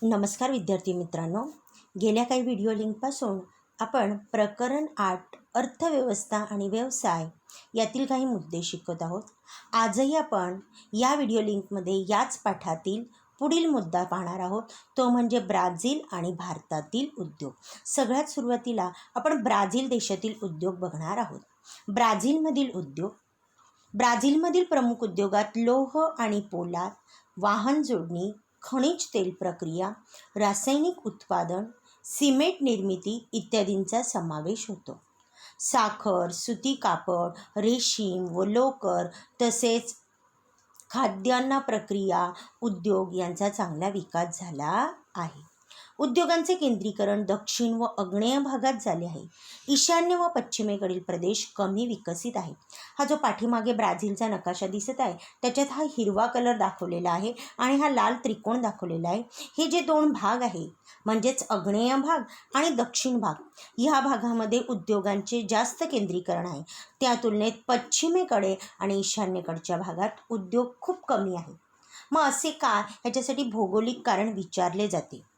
नमस्कार विद्यार्थी मित्रांनो, गेल्या काही व्हिडिओ लिंकपासून आपण प्रकरण 8 अर्थव्यवस्था आणि व्यवसाय यातील काही मुद्दे शिकत आहोत. आजही आपण या व्हिडिओ लिंकमध्ये याच पाठातील पुढील मुद्दा पाहणार आहोत, तो म्हणजे ब्राझील आणि भारतातील उद्योग. सगळ्यात सुरुवातीला आपण ब्राझील देशातील उद्योग बघणार आहोत. ब्राझीलमधील प्रमुख उद्योगात लोह आणि पोलाद, वाहन जोडणी, खनिज तेल प्रक्रिया, रासायनिक उत्पादन, सिमेंट निर्मिती इत्यादींचा समावेश होतो. साखर, सुती कापड, रेशीम व लोकर तसेच खाद्यान्न प्रक्रिया उद्योग यांचा चांगला विकास झाला आहे. उद्योगांचे केंद्रीकरण दक्षिण व आग्नेय भागात झाले आहे. ईशान्य व पश्चिमेकडील प्रदेश कमी विकसित आहे. हा जो पाठीमागे ब्राझीलचा नकाशा दिसत आहे त्याच्यात हा हिरवा कलर दाखवलेला आहे आणि हा लाल त्रिकोण दाखवलेला आहे. हे जे दोन भाग आहे म्हणजेच आग्नेय भाग आणि दक्षिण भाग, ह्या भागामध्ये उद्योगांचे जास्त केंद्रीकरण आहे. त्या तुलनेत पश्चिमेकडे आणि ईशान्येकडच्या भागात उद्योग खूप कमी आहे. मग असे का? ह्याच्यासाठी भौगोलिक कारण विचारले जाते.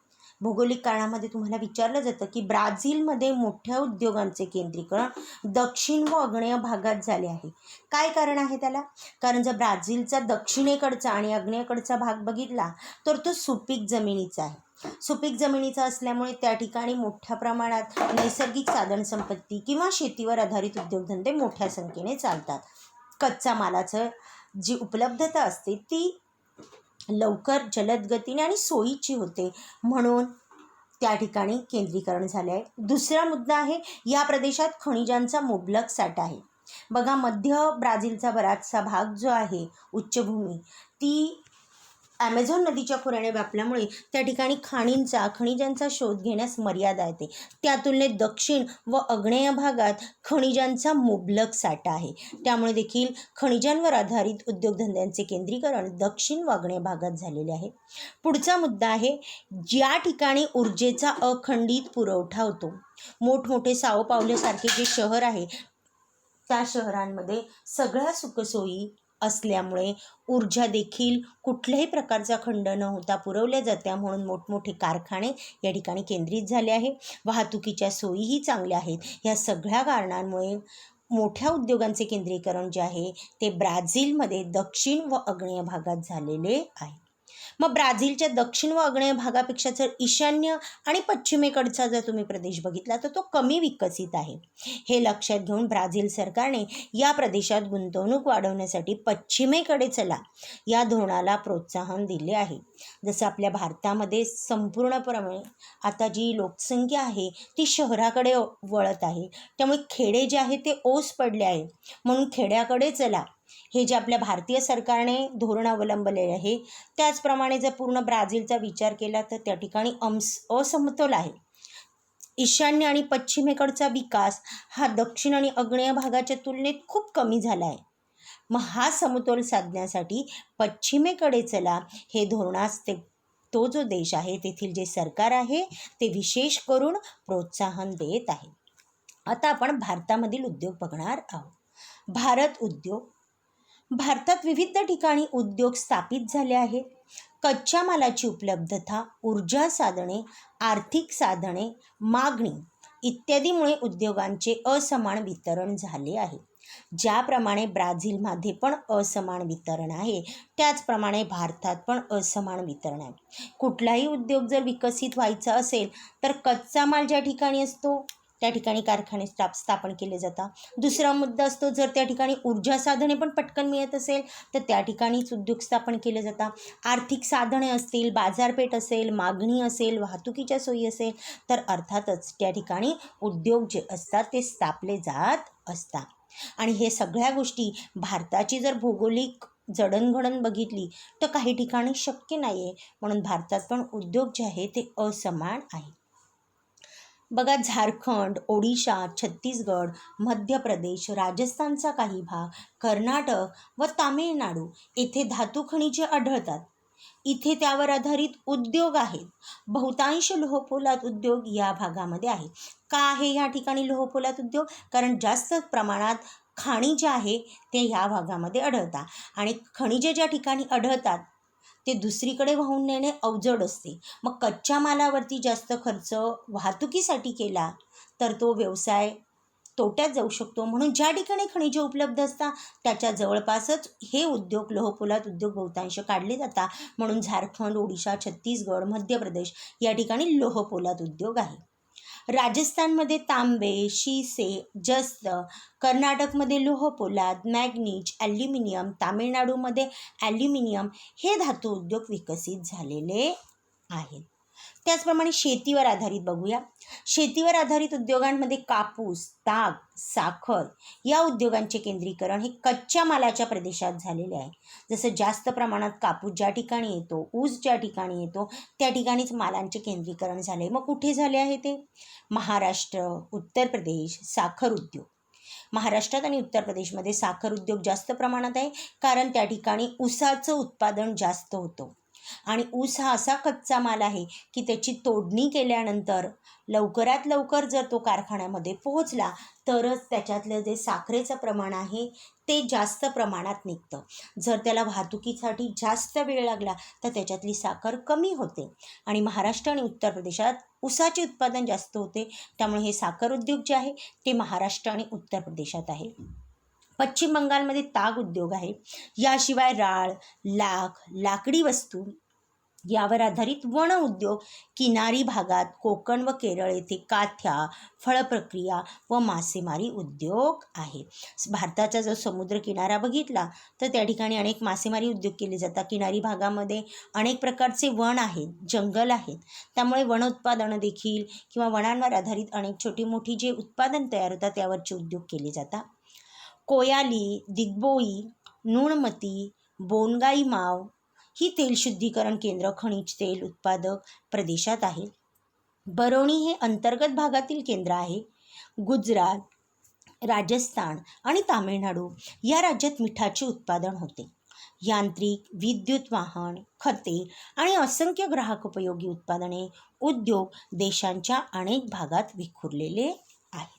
भौगोलिक कारणामध्ये तुम्हाला विचारलं जातं की ब्राझीलमध्ये मोठ्या उद्योगांचे केंद्रीकरण दक्षिण व आग्नेय भागात झाले आहे. काय कारण आहे त्याला? कारण जर ब्राझीलचा दक्षिणेकडचा आणि आग्नेयेकडचा भाग बघितला तर तो सुपीक जमिनीचा आहे. सुपीक जमिनीचा असल्यामुळे त्या ठिकाणी मोठ्या प्रमाणात नैसर्गिक साधनसंपत्ती किंवा शेतीवर आधारित उद्योगधंदे मोठ्या संख्येने चालतात. कच्च्या मालाचं जी उपलब्धता असते ती लवकर, जलद गतीने आणि सोयीची होते, म्हणून त्या ठिकाणी केंद्रीकरण झाले आहे. दुसरा मुद्दा आहे, या प्रदेशात खनिजांचा मुबलक साठा आहे. बघा, मध्य ब्राझीलचा बराचसा भाग जो आहे उच्चभूमी, ती ॲमेझॉन नदीच्या खोऱ्याने व्यापल्यामुळे त्या ठिकाणी खनिजांचा शोध घेण्यास मर्यादा येते. त्या तुलनेत दक्षिण व आग्नेय भागात खनिजांचा मुबलक साठा आहे. त्यामुळे देखील खनिजांवर आधारित उद्योगधंद्यांचे केंद्रीकरण दक्षिण व आग्नेय भागात झालेले आहे. पुढचा मुद्दा आहे, ज्या ठिकाणी ऊर्जेचा अखंडित पुरवठा होतो. मोठमोठे साओ पावलोसारखे जे शहर आहे त्या शहरांमध्ये सगळ्या सुखसोयी असल्यामुळे ऊर्जा देखील कुठल्याही प्रकारचा खंड न होता पुरवल्या जात्या, म्हणून मोठमोठे कारखाने या ठिकाणी केंद्रित झाले आहे. वाहतुकीच्या सोयीही चांगल्या आहेत. या सगळ्या कारणांमुळे मोठ्या उद्योगांचे केंद्रीकरण जे आहे ते ब्राझीलमध्ये दक्षिण व आग्नेय भागात झालेले आहे. मग ब्राझीलच्या दक्षिण व आग्नेय भागापेक्षा जर ईशान्य आणि पश्चिमेकडचा जर तुम्ही प्रदेश बघितला तर तो कमी विकसित आहे. हे लक्षात घेऊन ब्राझील सरकारने या प्रदेशात गुंतवणूक वाढवण्यासाठी पश्चिमेकडे चला या धोरणाला प्रोत्साहन दिले आहे. जसं आपल्या भारतामध्ये संपूर्णपणे आता जी लोकसंख्या आहे ती शहराकडे वळत आहे, त्यामुळे खेडे जे आहे ते ओस पडले आहे, म्हणून खेड्याकडे चला हे जे आपल्या भारतीय सरकारने धोरण अवलंबले आहे. त्याचप्रमाणे जर पूर्ण ब्राझीलचा विचार केला तर त्या ठिकाणी असमतोल आहे. ईशान्य आणि पश्चिमेकडचा विकास हा दक्षिण आणि आग्नेय भागाच्या तुलनेत खूप कमी झाला आहे. मग हा समतोल साधण्यासाठी पश्चिमेकडे चला हे धोरणास तो जो देश आहे तेथील जे सरकार आहे ते विशेष करून प्रोत्साहन देत आहे. आता आपण भारतामधील उद्योग बघणार आहोत. भारतात विविध ठिकाणी उद्योग स्थापित झाले आहेत. कच्च्या मालाची उपलब्धता, ऊर्जा साधने, आर्थिक साधने, मागणी इत्यादीमुळे उद्योगांचे असमान वितरण झाले आहे. ज्याप्रमाणे ब्राझीलमध्ये पण असमान वितरण आहे त्याचप्रमाणे भारतात पण असमान वितरण आहे. कुठलाही उद्योग जर विकसित व्हायचा असेल तर कच्चा माल ज्या ठिकाणी असतो त्या ठिकाणी कारखाने स्थापन केले जातात. दुसरा मुद्दा असतो, जर त्या ठिकाणी ऊर्जा साधने पण पटकन मिळत असेल तर त्या ठिकाणीच उद्योग स्थापन केले जातात. आर्थिक साधने असतील, बाजारपेठ असेल, मागणी असेल, वाहतुकीच्या सोयी असेल तर अर्थातच त्या ठिकाणी उद्योग जे असतात ते स्थापले जात असतात. आणि हे सगळ्या गोष्टी भारताची जर भौगोलिक जडणघडण बघितली तर काही ठिकाणी शक्य नाही आहे, म्हणून भारतात पण उद्योग जे आहे ते असमान आहे. बघा, झारखंड, ओडिशा, छत्तीसगड, मध्य प्रदेश, राजस्थानचा काही भाग, कर्नाटक व तामिळनाडू येथे धातू खनिजे आढळतात. इथे त्यावर आधारित उद्योग आहेत. बहुतांश लोहपोलाद उद्योग या भागामध्ये आहेत. का आहे या ठिकाणी लोहपोलाद उद्योग? कारण जास्त प्रमाणात खाणी जे आहे ते ह्या भागामध्ये आढळतात आणि खनिजे ज्या ठिकाणी आढळतात ते दुसरीकडे वाहून नेणे अवजड असते. मग कच्च्या मालावरती जास्त खर्च वाहतुकीसाठी केला तर तो व्यवसाय तोट्यात जाऊ शकतो. म्हणून ज्या ठिकाणी खनिजे उपलब्ध असतात त्याच्या जवळपासच हे उद्योग, लोहपोलाद उद्योग बहुतांश काढले जातात. म्हणून झारखंड, ओडिशा, छत्तीसगड, मध्य प्रदेश या ठिकाणी लोहपोलाद उद्योग आहे. राजस्थानमध्ये तांबे, शिसे, जस्त, कर्नाटकमध्ये लोहपोलाद, मॅग्नीज, ॲल्युमिनियम, तामिळनाडूमध्ये ॲल्युमिनियम हे धातू उद्योग विकसित झालेले आहेत. त्याचप्रमाणे शेतीवर आधारित बघूया. शेतीवर आधारित उद्योगांमध्ये कापूस, ताग, साखर या उद्योगांचे केंद्रीकरण हे कच्च्या मालाच्या प्रदेशात झालेले आहे. जसं जास्त प्रमाणात कापूस ज्या ठिकाणी येतो, ऊस ज्या ठिकाणी येतो त्या ठिकाणीच मालांचे केंद्रीकरण झाले. मग कुठे झाले आहे ते? महाराष्ट्र, उत्तर प्रदेश. साखर उद्योग महाराष्ट्रात आणि उत्तर प्रदेशमध्ये साखर उद्योग जास्त प्रमाणात आहे, कारण त्या ठिकाणी ऊसाचं उत्पादन जास्त होतं. आणि ऊस हा असा कच्चा माल आहे की त्याची तोडणी केल्यानंतर लवकरात लवकर जर तो कारखान्यामध्ये पोहोचला तरच त्याच्यातलं जे साखरेचं प्रमाण आहे ते जास्त प्रमाणात निघतं. जर त्याला वाहतुकीसाठी जास्त वेळ लागला तर त्याच्यातली साखर कमी होते. आणि महाराष्ट्र आणि उत्तर प्रदेशात ऊसाचे उत्पादन जास्त होते, त्यामुळे हे साखर उद्योग जे आहे ते महाराष्ट्र आणि उत्तर प्रदेशात आहे. पश्चिम बंगालमध्ये ताग उद्योग आहे. याशिवाय राळ, लाख, लाकडी वस्तू यावर आधारित वन उद्योग किनारी भागात कोकण व केरळ येथे काथ्या, फळप्रक्रिया व मासेमारी उद्योग आहे. भारताचा जो समुद्र किनारा बघितला तर त्या ठिकाणी अनेक मासेमारी उद्योग केले जातात. किनारी भागामध्ये अनेक प्रकारचे वन आहेत, जंगल आहेत, त्यामुळे वन उत्पादनं देखील किंवा वनांवर आधारित अनेक छोटी मोठी जे उत्पादन तयार होतात त्यावरचे उद्योग केले जातात. कोयाली, दिग्बोई, नुणमती, बोनगाई माव ही तेल शुद्धीकरण केंद्र खनिज तेल उत्पादक प्रदेशात आहे. बरौनी हे अंतर्गत भागातील केंद्र आहे. गुजरात, राजस्थान आणि तामिळनाडू या राज्यात मिठाचे उत्पादन होते. यांत्रिक, विद्युत वाहन, खते आणि असंख्य ग्राहक उपयोगी उत्पादने उद्योग देशांच्या अनेक भागात विखुरलेले आहेत.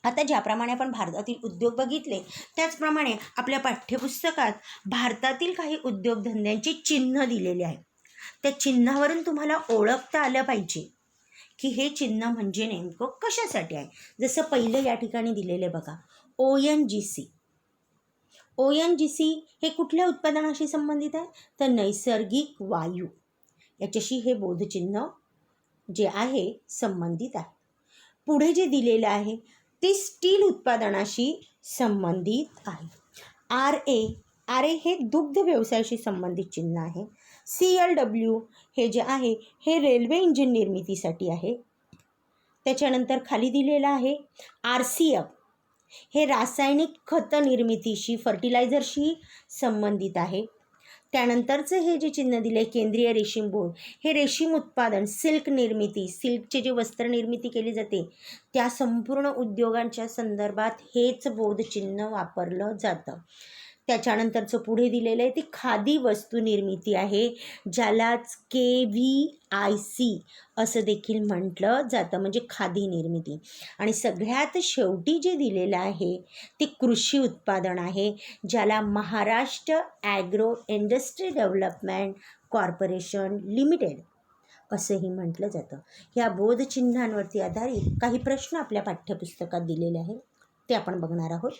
आता ज्याप्रमाणे आपण भारतातील उद्योग बघितले त्याचप्रमाणे आपल्या पाठ्यपुस्तकात भारतातील काही उद्योगधंद्यांचे चिन्ह दिलेले आहे. त्या चिन्हावरून तुम्हाला ओळखता आलं पाहिजे की हे चिन्ह म्हणजे नेमकं कशासाठी आहे. जसं पहिलं या ठिकाणी दिलेलं बघा, ONGC. ONGC हे कुठल्या उत्पादनाशी संबंधित आहे तर नैसर्गिक वायू, याच्याशी हे बोधचिन्ह जे आहे संबंधित आहे. पुढे जे दिलेलं आहे ते स्टील उत्पादनाशी संबंधित आहे. RA हे दुग्ध व्यवसायाशी संबंधित चिन्ह आहे. CLW हे जे आहे हे रेल्वे इंजिन निर्मितीसाठी आहे. त्याच्यानंतर खाली दिलेलं आहे RCF हे रासायनिक खत निर्मितीशी, फर्टिलायझरशी संबंधित आहे. त्यानंतरचं हे जे चिन्ह दिले केंद्रीय रेशीम बोर्ड हे रेशीम उत्पादन, सिल्क निर्मिती, सिल्कचे जे वस्त्र निर्मिती केली जाते त्या संपूर्ण उद्योगांच्या संदर्भात हेच बोधचिन्ह वापरलं जातं. त्याच्यानंतरचं पुढे दिलेलं आहे ती खादी वस्तू निर्मिती आहे, ज्यालाच KVIC असं देखील म्हटलं जातं, म्हणजे खादी निर्मिती. आणि सगळ्यात शेवटी जे दिलेलं आहे ते कृषी उत्पादन आहे, ज्याला Maharashtra agro industry development corporation limited असंही म्हटलं जातं. या बोधचिन्हांवरती आधारित काही प्रश्न आपल्या पाठ्यपुस्तकात दिलेले आहेत ते आपण बघणार आहोत.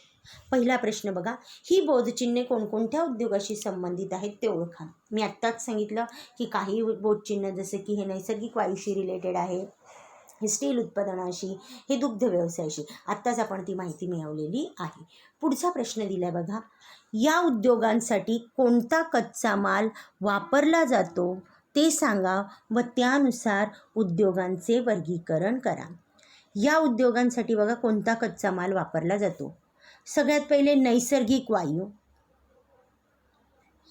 पहिला प्रश्न बघा, ही बोधचिन्हे कोणकोणत्या उद्योगाशी संबंधित आहेत ते ओळखा. मी आत्ताच सांगितलं की काही बोधचिन्ह जसे की हे नैसर्गिक वायूशी रिलेटेड आहे, हे स्टील उत्पादनाशी, हे दुग्ध व्यवसायाशी. आत्ताच आपण ती माहिती मिळवलेली आहे. पुढचा प्रश्न दिला आहे बघा, या उद्योगांसाठी कोणता कच्चा माल वापरला जातो ते सांगा व त्यानुसार उद्योगांचे वर्गीकरण करा. या उद्योगांसाठी बघा कोणता कच्चा माल वापरला जातो. सगळ्यात पहिले नैसर्गिक वायू.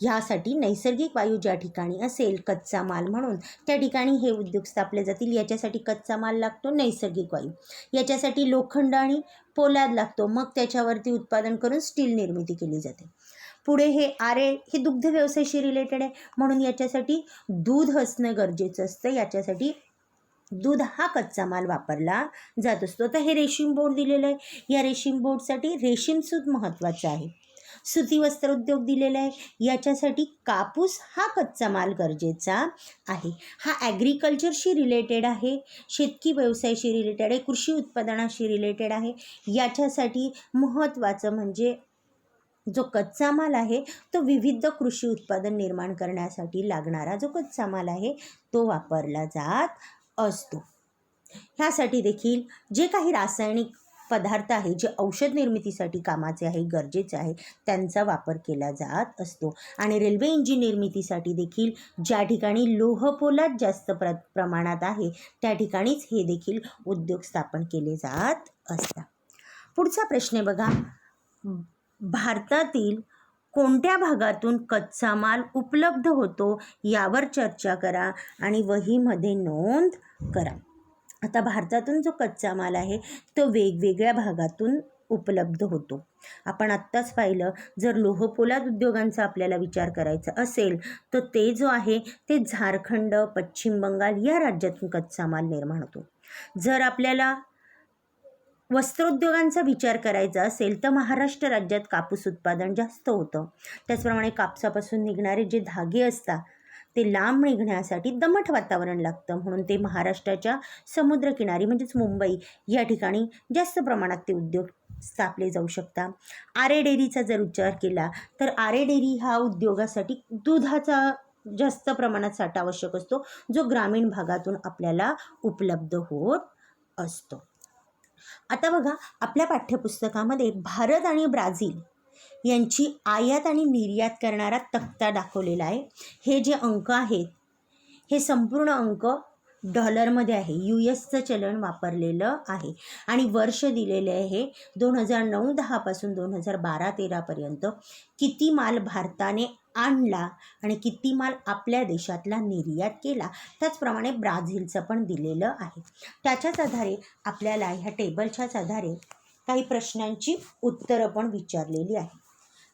ह्यासाठी नैसर्गिक वायू ज्या ठिकाणी असेल कच्चा माल म्हणून त्या ठिकाणी हे उद्योग स्थापले जातील. याच्यासाठी कच्चा माल लागतो नैसर्गिक वायू. याच्यासाठी लोखंड आणि पोलाद लागतो, मग त्याच्यावरती उत्पादन करून स्टील निर्मिती केली जाते. पुढे हे RA हे दुग्ध व्यवसायाशी रिलेटेड आहे, म्हणून याच्यासाठी दूध असणं गरजेचं असतं. याच्यासाठी दूध हा कच्चा माल वापरला जात असतो. तर हे रेशीम बोर्ड दिलेलं आहे, या रेशीम बोर्डसाठी रेशीम सूत महत्त्वाचं आहे. सुती वस्त्र उद्योग दिलेला आहे. याच्यासाठी कापूस हा कच्चा माल गरजेचा आहे. हा ॲग्रिकल्चरशी रिलेटेड आहे, शेतकी व्यवसायाशी रिलेटेड आहे, कृषी उत्पादनाशी रिलेटेड आहे. याच्यासाठी महत्त्वाचं म्हणजे जो कच्चा माल आहे तो विविध कृषी उत्पादन निर्माण करण्यासाठी लागणारा जो कच्चा माल आहे तो वापरला जात असतो. ह्यासाठी देखील जे काही रासायनिक पदार्थ आहे, जे औषध निर्मितीसाठी कामाचे आहे, गरजेचे आहे, त्यांचा वापर केला जात असतो. आणि रेल्वे इंजिन निर्मितीसाठी देखील ज्या ठिकाणी लोह पोलाद जास्त प्रमाणात आहे त्या ठिकाणीच हे देखील उद्योग स्थापन केले जात असतात. पुढचा प्रश्न आहे बघा, भारतातील कोणत्या भागातून कच्चा माल उपलब्ध होतो यावर चर्चा करा आणि वहीमध्ये नोंद करा. आता भारतातून जो कच्चा माल आहे तो वेगवेगळ्या भागातून उपलब्ध होतो. आपण आत्ताच पाहिलं, जर लोहपोलाद उद्योगांचा आपल्याला विचार करायचा असेल तर ते जो आहे ते झारखंड, पश्चिम बंगाल या राज्यातून कच्चा माल निर्माण होतो. जर आपल्याला वस्त्रोद्योगांचा विचार करायचा असेल तर महाराष्ट्र राज्यात कापूस उत्पादन जास्त होतं. त्याचप्रमाणे कापसापासून निघणारे जे धागे असतात ते लांब निघण्यासाठी दमट वातावरण लागतं, म्हणून ते महाराष्ट्राच्या समुद्रकिनारी म्हणजेच मुंबई या ठिकाणी जास्त प्रमाणात ते उद्योग स्थापले जाऊ शकतात. आरे डेअरीचा जर विचार केला तर आरे डेअरी हा उद्योगासाठी दुधाचा जास्त प्रमाणात साठा आवश्यक असतो, जो ग्रामीण भागातून आपल्याला उपलब्ध होत असतो. आता बघा, आपल्या पाठ्यपुस्तकामध्ये भारत आणि ब्राझील यांची आयात आणि निर्यात करणारा तक्ता दाखवलेला आहे. हे जे अंक आहेत हे संपूर्ण अंक डॉलरमध्ये आहे, US चलन वापरलेलं आहे आणि वर्ष दिलेले आहे 2009-10 पासून 2012-13 पर्यंत किती माल भारताने आणला आणि किती माल आपल्या देशातला निर्यात केला. त्याचप्रमाणे ब्राझीलचं पण दिलेलं आहे. त्याच्याच आधारे आपल्याला ह्या टेबलच्याच आधारे काही प्रश्नांची उत्तरं पण विचारलेली आहे.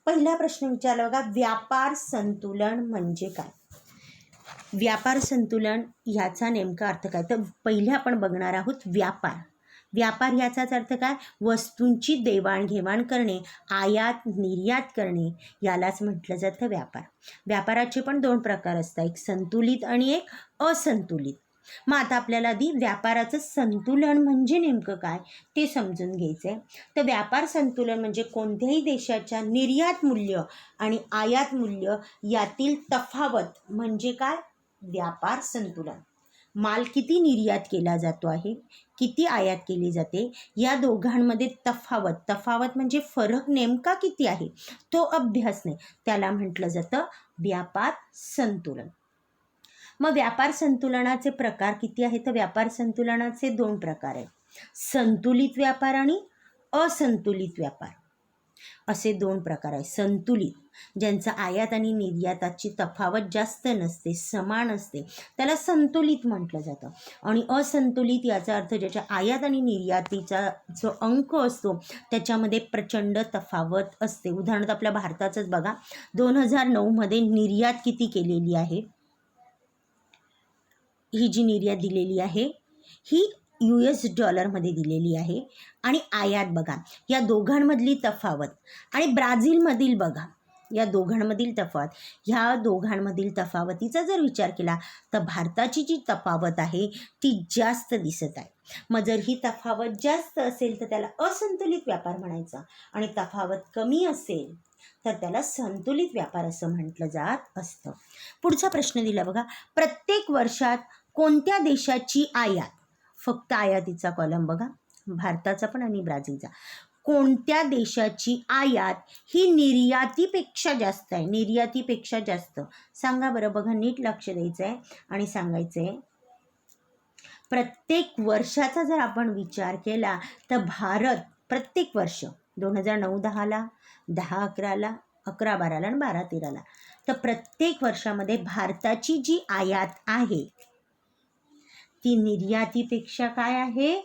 पहिला प्रश्न विचारला बघा, व्यापार संतुलन म्हणजे काय? व्यापार संतुलन याचा नेमका अर्थ काय? तर पहिले आपण बघणार आहोत व्यापार. व्यापार याचाच अर्थ काय? वस्तूंची देवाणघेवाण करणे, आयात निर्यात करणे, यालाच म्हटलं जातं व्यापार. व्यापाराचे पण दोन प्रकार असतात, एक संतुलित आणि एक असंतुलित. मग आता आपल्याला आधी व्यापाराचं संतुलन म्हणजे नेमकं काय ते समजून घ्यायचं आहे. तर व्यापार संतुलन म्हणजे कोणत्याही देशाच्या निर्यात मूल्य आणि आयात मूल्य यातील तफावत म्हणजे काय? व्यापार संतुलन. माल किती निर्यात केला जातो आहे, किती आयात केली जाते, या दोघांमध्ये तफावत म्हणजे फरक नेमका किती आहे तो अभ्यासणे, त्याला म्हटलं जातं व्यापार संतुलन. मग व्यापार संतुलनाचे प्रकार किती आहेत? तर व्यापार संतुलनाचे दोन प्रकार आहेत, संतुलित व्यापार आणि असंतुलित व्यापार असे दोन प्रकार आहेत. संतुलित ज्यांचा आयात आणि निर्याताची तफावत जास्त नसते, समान असते, त्याला संतुलित म्हटलं जातं. आणि असंतुलित याचा अर्थ ज्याच्या आयात आणि निर्यातीचा जो अंक असतो त्याच्यामध्ये प्रचंड तफावत असते. उदाहरणार्थ आपल्या भारताचंच बघा, 2009 निर्यात किती केलेली आहे, ही जी निर्यात दिलेली आहे ही US डॉलरमध्ये दिलेली आहे. आणि आयात बघा, या दोघांमधली तफावत, आणि ब्राझीलमधील बघा या दोघांमधील तफावत, ह्या दोघांमधील तफावतीचा जर विचार केला तर भारताची जी तफावत आहे ती जास्त दिसत आहे. मग जर ही तफावत जास्त असेल तर त्याला असंतुलित व्यापार म्हणायचा, आणि तफावत कमी असेल तर त्याला संतुलित व्यापार असं म्हटलं जात असतं. पुढचा प्रश्न दिला बघा, प्रत्येक वर्षात कोणत्या देशाची आयात, फक्त आयातीचा कॉलम बघा, भारताचा पण आणि ब्राझीलचा, कोणत्या देशाची आयात ही निर्यातीपेक्षा जास्त आहे? निर्यातीपेक्षा जास्त सांगा बरं. बघा, नीट लक्ष द्यायचं आहे आणि सांगायचं आहे. प्रत्येक वर्षाचा जर आपण विचार केला तर भारत प्रत्येक वर्ष 2009-10ला, 10-11ला, 11-12ला आणि 12-13ला, तर प्रत्येक वर्षामध्ये भारताची जी आयात आहे ती निर्यातीपेक्षा काय आहे?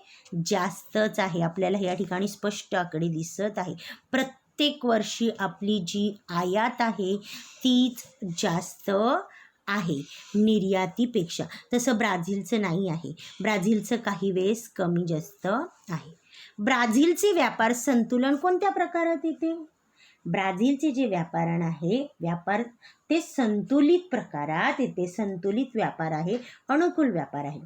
जास्तच आहे. आपल्याला या ठिकाणी स्पष्ट आकडे दिसत आहे. प्रत्येक वर्षी आपली जी आयात आहे तीच जास्त आहे निर्यातीपेक्षा. तसं ब्राझीलचं नाही आहे, ब्राझीलचं काही वेळेस कमी जास्त आहे. ब्राझीलचे व्यापार संतुलन कोणत्या प्रकारात येते? ब्राझीलचे जे व्यापार ते संतुलित प्रकारात येते, संतुलित व्यापार आहे, अनुकूल व्यापार आहे.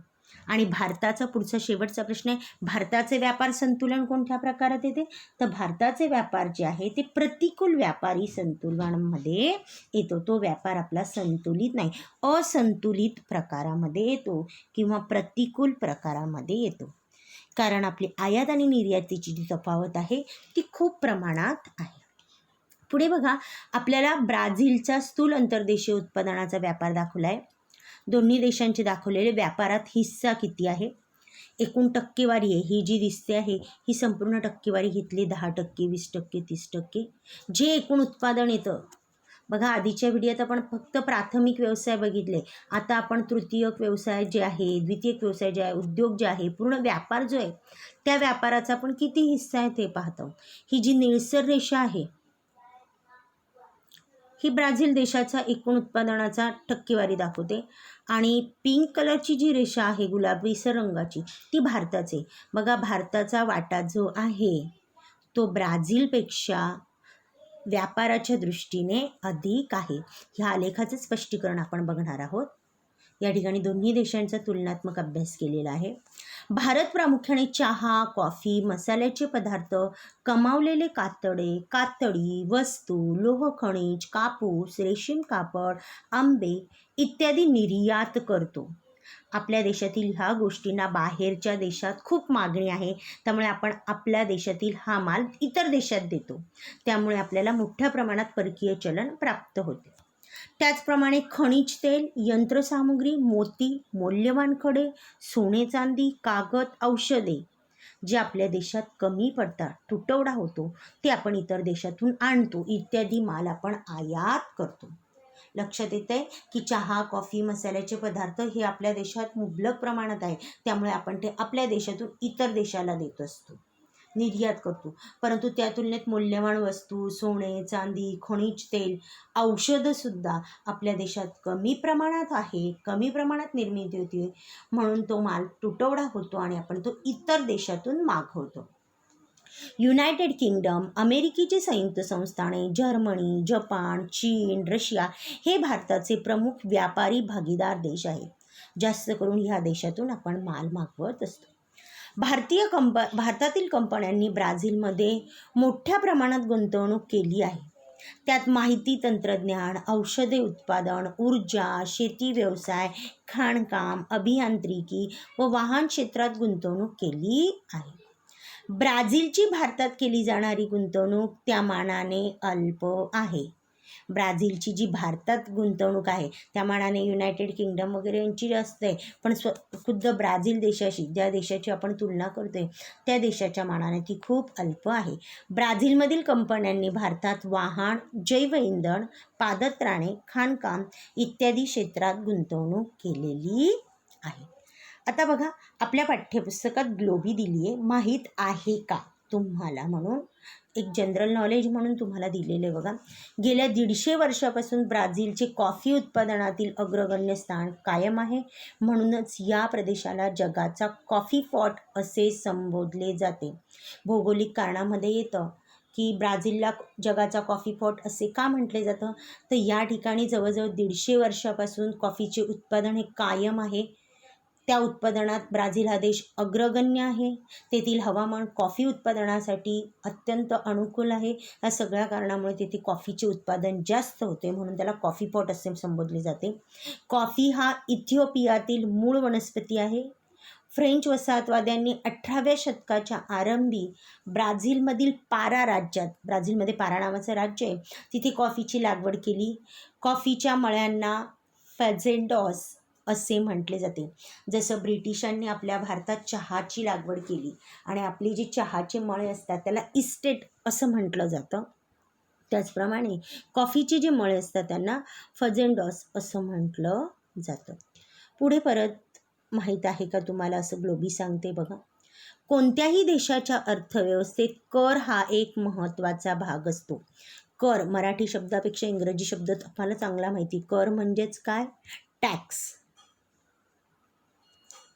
आणि भारताचा पुढचा शेवटचा प्रश्न आहे, भारताचे व्यापार संतुलन कोणत्या प्रकारात येते? तर भारताचे व्यापार जे आहे ते प्रतिकूल व्यापारी संतुलनामध्ये येतो. तो व्यापार आपला संतुलित नाही, असंतुलित प्रकारामध्ये येतो किंवा प्रतिकूल प्रकारामध्ये येतो. कारण आपली आयात आणि निर्यातीची जी तफावत आहे ती खूप प्रमाणात आहे. पुढे बघा, आपल्याला ब्राझीलचा स्थूल अंतर्देशीय उत्पादनाचा व्यापार दाखवला आहे. दोन्ही देशांचे दाखवलेले व्यापारात हिस्सा किती आहे, एकूण टक्केवारी आहे, ही जी दिसते आहे ही संपूर्ण टक्केवारी घेतली, 10%, 20%, 30%, जे एकूण उत्पादन येतं. बघा, आधीच्या व्हिडिओत आपण फक्त प्राथमिक व्यवसाय बघितले, आता आपण तृतीयक व्यवसाय जे आहे, द्वितीयक व्यवसाय जे आहे, उद्योग जे आहे, पूर्ण व्यापार जो आहे त्या व्यापाराचा आपण किती हिस्सा आहे ते पाहतो. ही जी निळसर रेषा आहे ही ब्राझील देशाचा एकूण उत्पादनाचा टक्केवारी दाखवते आणि पिंक कलरची जी रेषा आहे गुलाबीसर रंगाची ती भारताचे. बघा, भारताचा वाटा जो आहे तो ब्राझीलपेक्षा व्यापाराच्या दृष्टीने अधिक आहे. ह्या आलेखाचं स्पष्टीकरण आपण बघणार आहोत. या ठिकाणी दोन्ही देशांचा तुलनात्मक अभ्यास केलेला आहे. भारत प्रामुख्याने चहा, कॉफी, मसाल्याचे पदार्थ, कमावलेले कातडी वस्तू, लोह खनिज, कापूस, रेशीम कापड, आंबे इत्यादी निर्यात करतो. आपल्या देशातील ह्या गोष्टींना बाहेरच्या देशात खूप मागणी आहे, त्यामुळे आपण आपल्या देशातील हा माल इतर देशात देतो. त्यामुळे आपल्याला मोठ्या प्रमाणात परकीय चलन प्राप्त होते. त्याचप्रमाणे खनिज तेल, यंत्रसामुग्री, मोती, मौल्यवान खडे, सोने चांदी, कागद, औषधे जे आपल्या देशात कमी पडतात, तुटवडा होतो, ते आपण इतर देशातून आणतो. इत्यादी माल आपण आयात करतो. लक्षात येत आहे की चहा, कॉफी, मसाल्याचे पदार्थ हे आपल्या देशात मुबलक प्रमाणात आहे, त्यामुळे आपण ते आपल्या देशातून इतर देशाला देत असतो, निर्यात करतो. परंतु त्या तुलनेत मौल्यवान वस्तू, सोने चांदी, खनिज तेल, औषधंसुद्धा आपल्या देशात कमी प्रमाणात आहे, कमी प्रमाणात निर्मिती होते, म्हणून तो माल तुटवडा होतो आणि आपण तो इतर देशातून मागवतो. युनायटेड किंगडम, अमेरिकेची संयुक्त संस्थाने, जर्मनी, जपान, चीन, रशिया हे भारताचे प्रमुख व्यापारी भागीदार देश आहेत. जास्त करून ह्या देशातून आपण माल मागवत असतो. भारतातील कंपन्यांनी ब्राझीलमध्ये मोठ्या प्रमाणात गुंतवणूक केली आहे. त्यात माहिती तंत्रज्ञान, औषधे उत्पादन, ऊर्जा, शेती व्यवसाय, खाणकाम, अभियांत्रिकी व वाहन क्षेत्रात गुंतवणूक केली आहे. ब्राझीलची भारतात केली जाणारी गुंतवणूक त्या मानाने अल्प आहे. ब्राझीलची जी भारतात गुंतवणूक आहे त्या मानाने युनायटेड किंगडम वगैरे यांची जास्त आहे, पण खुद्द ब्राझील देशाशी, ज्या देशाची आपण तुलना करतोय त्या देशाच्या मानाने ती खूप अल्प आहे. ब्राझीलमधील कंपन्यांनी भारतात वाहन, जैवइंधन, पादत्राणे, खाणकाम इत्यादी क्षेत्रात गुंतवणूक केलेली आहे. आता बघा, आपल्या पाठ्यपुस्तकात ग्लोबी दिली आहे, माहीत आहे का तुम्हाला, म्हणून एक जनरल नॉलेज म्हणून तुम्हाला दिलेले. बघा, गेल्या 150 वर्षापासून ब्राझीलचे कॉफी उत्पादनातील अग्रगण्य स्थान कायम आहे. म्हणूनच या प्रदेशाला जगाचा कॉफी पॉट असे संबोधले जाते. भौगोलिक कारणामध्ये येतं की ब्राझीलला जगाचा कॉफी पॉट असे का म्हटले जातं, तर या ठिकाणी जवळजवळ 150 वर्षापासून कॉफीचे उत्पादन हे कायम आहे. त्या उत्पादनात ब्राझील हा देश अग्रगण्य आहे. तेथील हवामान कॉफी उत्पादनासाठी अत्यंत अनुकूल आहे. या सगळ्या कारणामुळे तेथे कॉफीचे उत्पादन जास्त होते, म्हणून त्याला कॉफी पॉट असे संबोधले जाते. कॉफी हा इथिओपियातील मूळ वनस्पती आहे. फ्रेंच वसाहतवाद्यांनी 18व्या शतकाच्या आरंभी ब्राझीलमधील पारा राज्यात, ब्राझीलमध्ये पारा नावाचं राज्य आहे, तिथे कॉफीची लागवड केली. कॉफीच्या मळ्यांना फॅजेंडॉस असे म्हटले जाते. जसं ब्रिटिशांनी आपल्या भारतात चहाची लागवड केली आणि आपली जी चहाचे मळे असतात त्याला इस्टेट असं म्हटलं जातं, त्याचप्रमाणे कॉफीचे जे मळे असतात त्यांना फजेंडॉस असं म्हटलं जातं. पुढे परत माहीत आहे का तुम्हाला, असं ग्लोबी सांगते बघा, कोणत्याही देशाच्या अर्थव्यवस्थेत कर हा एक महत्त्वाचा भाग असतो. कर, मराठी शब्दापेक्षा इंग्रजी शब्द तुम्हाला चांगला माहिती. कर म्हणजेच काय? टॅक्स.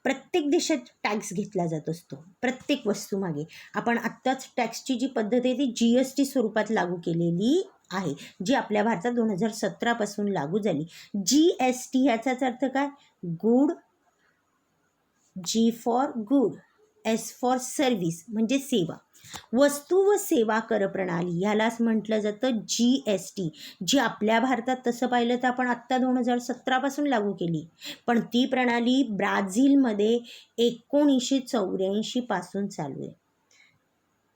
प्रत्येक देशात टॅक्स घेतला जात असतो, प्रत्येक वस्तूमागे. आपण आत्ताच टॅक्सची जी पद्धत आहे ती GST स्वरूपात लागू केलेली आहे, जी आपल्या भारतात 2017 लागू झाली. GST याचाच अर्थ काय? Good, G for good, S for service म्हणजे सेवा. वस्तू व सेवा कर प्रणाली ह्यालाच म्हटलं जातं GST, जी आपल्या भारतात तसं पाहिलं तर आपण आत्ता 2017 लागू केली, पण ती प्रणाली ब्राझीलमध्ये 1984 चालू आहे.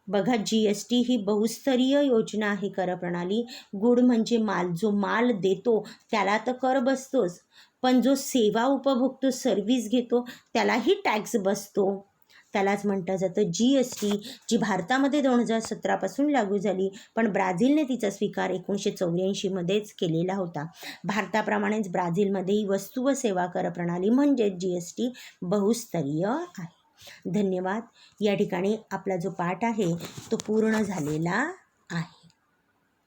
बघा, GST ही बहुस्तरीय योजना आहे करप्रणाली. गुड म्हणजे माल, जो माल देतो त्याला तर कर बसतोच, पण जो सेवा उपभोगतो, सर्व्हिस घेतो त्यालाही टॅक्स बसतो. त्यालाच म्हटलं जातं GST, जी भारतामध्ये 2017 लागू झाली, पण ब्राझीलने तिचा स्वीकार 1984मध्येच केलेला होता. भारताप्रमाणेच ब्राझीलमध्येही वस्तू व सेवा कर प्रणाली म्हणजे GST बहुस्तरीय आहे. धन्यवाद. या ठिकाणी आपला जो पाठ आहे तो पूर्ण झालेला आहे.